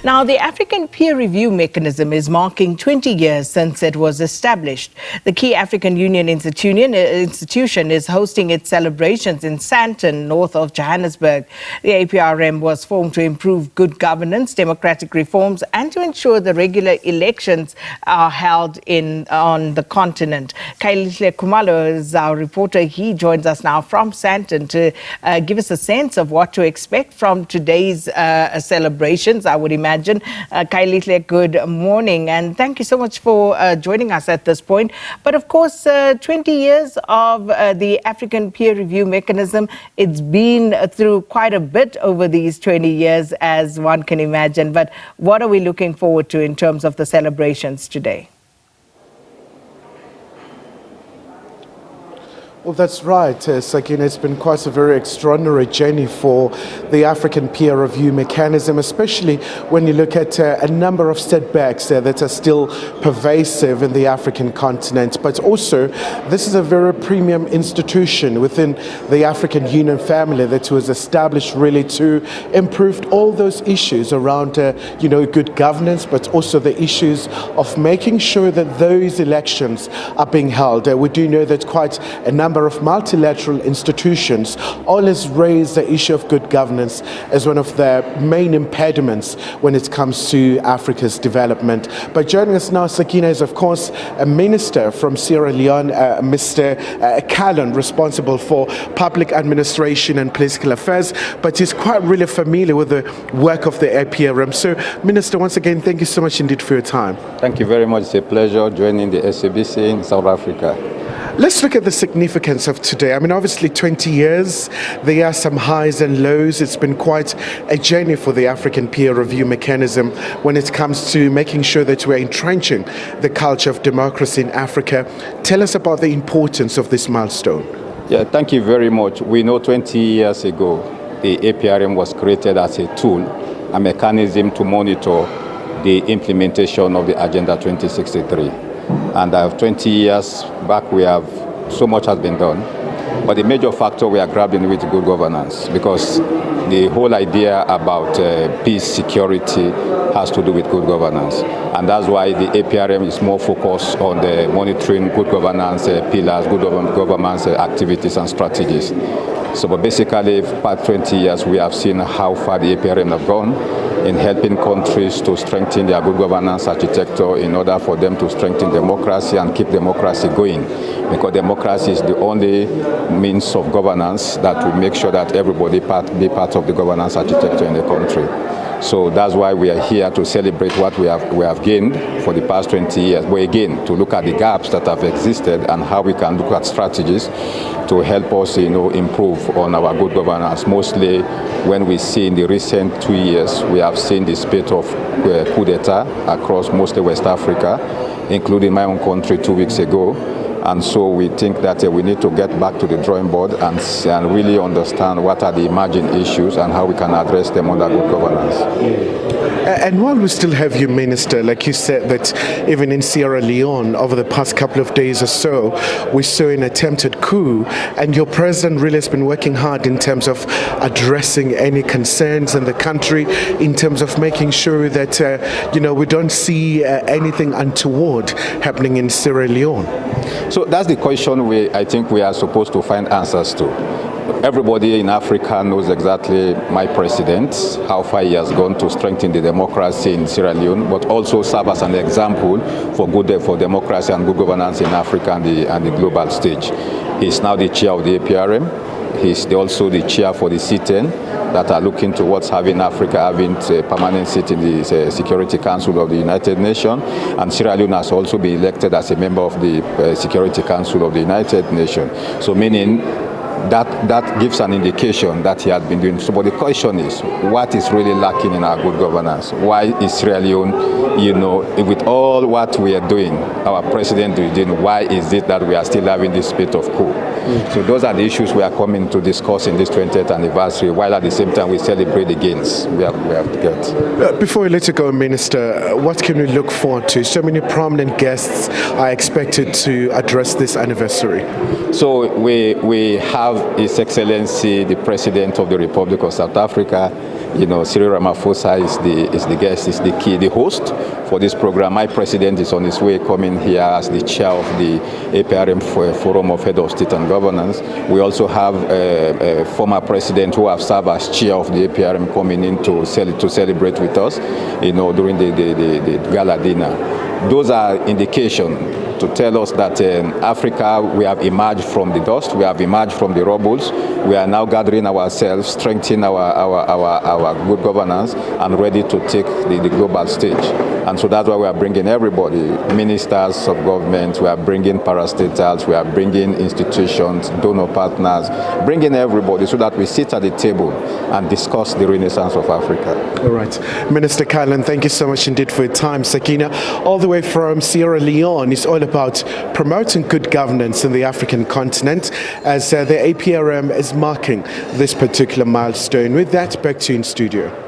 Now, the African peer review mechanism is marking 20 years since it was established. The key African Union institution is hosting its celebrations in Sandton, north of Johannesburg. The APRM was formed to improve good governance, democratic reforms, and to ensure the regular elections are held on the continent. Kailihle Khumalo is our reporter. He joins us now from Sandton to give us a sense of what to expect from today's celebrations, I would imagine. Kailihle, good morning, and thank you so much for joining us at this point. But of course, 20 years of the African peer review mechanism, it's been through quite a bit over these 20 years, as one can imagine. But what are we looking forward to in terms of the celebrations today? Well, that's right, Sakina. It's been quite a very extraordinary journey for the African peer review mechanism, especially when you look at a number of setbacks that are still pervasive in the African continent. But also, this is a very premium institution within the African Union family that was established really to improve all those issues around, good governance, but also the issues of making sure that those elections are being held. We do know that quite a number of multilateral institutions always raise the issue of good governance as one of the main impediments when it comes to Africa's development. But joining us now, Sakina, is of course a minister from Sierra Leone, Mr. Callan, responsible for public administration and political affairs, but he's quite really familiar with the work of the APRM. So, Minister, once again, thank you so much indeed for your time. Thank you very much. It's a pleasure joining the SABC in South Africa. Let's look at the significance of today. I mean, obviously 20 years, there are some highs and lows. It's been quite a journey for the African peer review mechanism when it comes to making sure that we're entrenching the culture of democracy in Africa. Tell us about the importance of this milestone. Yeah, thank you very much. We know 20 years ago, the APRM was created as a tool, a mechanism to monitor the implementation of the Agenda 2063. And 20 years back, so much has been done. But the major factor we are grappling with good governance, because the whole idea about peace, security has to do with good governance. And that's why the APRM is more focused on the monitoring good governance pillars, good governance activities and strategies. So but basically, for past 20 years, we have seen how far the APRM have gone in helping countries to strengthen their good governance architecture in order for them to strengthen democracy and keep democracy going. Because democracy is the only means of governance that will make sure that everybody be part of the governance architecture in the country. So that's why we are here to celebrate what we have gained for the past 20 years. But again, to look at the gaps that have existed and how we can look at strategies to help us, improve on our good governance. Mostly when we see in the recent 2 years, we have seen the spate of coup d'etat across mostly West Africa, including my own country 2 weeks ago. And so we think that we need to get back to the drawing board and really understand what are the emerging issues and how we can address them under good governance. And while we still have you, Minister, like you said, that even in Sierra Leone, over the past couple of days or so, we saw an attempted coup, and your president really has been working hard in terms of addressing any concerns in the country, in terms of making sure that, we don't see anything untoward happening in Sierra Leone. So that's the question I think we are supposed to find answers to. Everybody in Africa knows exactly my president, how far he has gone to strengthen the democracy in Sierra Leone, but also serve as an example for democracy and good governance in Africa and the global stage. He's now the chair of the APRM. He's also the chair for the C10 that are looking towards having Africa having a permanent seat in the Security Council of the United Nations. And Sierra Leone has also been elected as a member of the Security Council of the United Nations. So meaning that gives an indication that he has been doing. So, but the question is, what is really lacking in our good governance? Why is Sierra Leone, with all what we are doing, our president is doing, why is it that we are still having this spate of coup? So those are the issues we are coming to discuss in this 20th anniversary, while at the same time we celebrate the gains we have to get. Before we let you go, Minister, what can we look forward to? So many prominent guests are expected to address this anniversary. So we have His Excellency, the President of the Republic of South Africa, Cyril Ramaphosa is the guest, is the host for this program. My president is on his way coming here as the chair of the APRM Forum of Head of State and Governance. We also have a former president who have served as chair of the APRM coming in to celebrate with us, during the gala dinner. Those are indications to tell us that in Africa we have emerged from the dust, we have emerged from the rubbles. We are now gathering ourselves, strengthening our good governance, and ready to take the global stage. And so that's why we are bringing everybody, ministers of government, we are bringing parastatals, we are bringing institutions, donor partners, bringing everybody so that we sit at the table and discuss the renaissance of Africa. All right. Minister Kylan, thank you so much indeed for your time. Sakina, all the way from Sierra Leone, is all about promoting good governance in the African continent as the APRM is marking this particular milestone. With that, back to you in studio.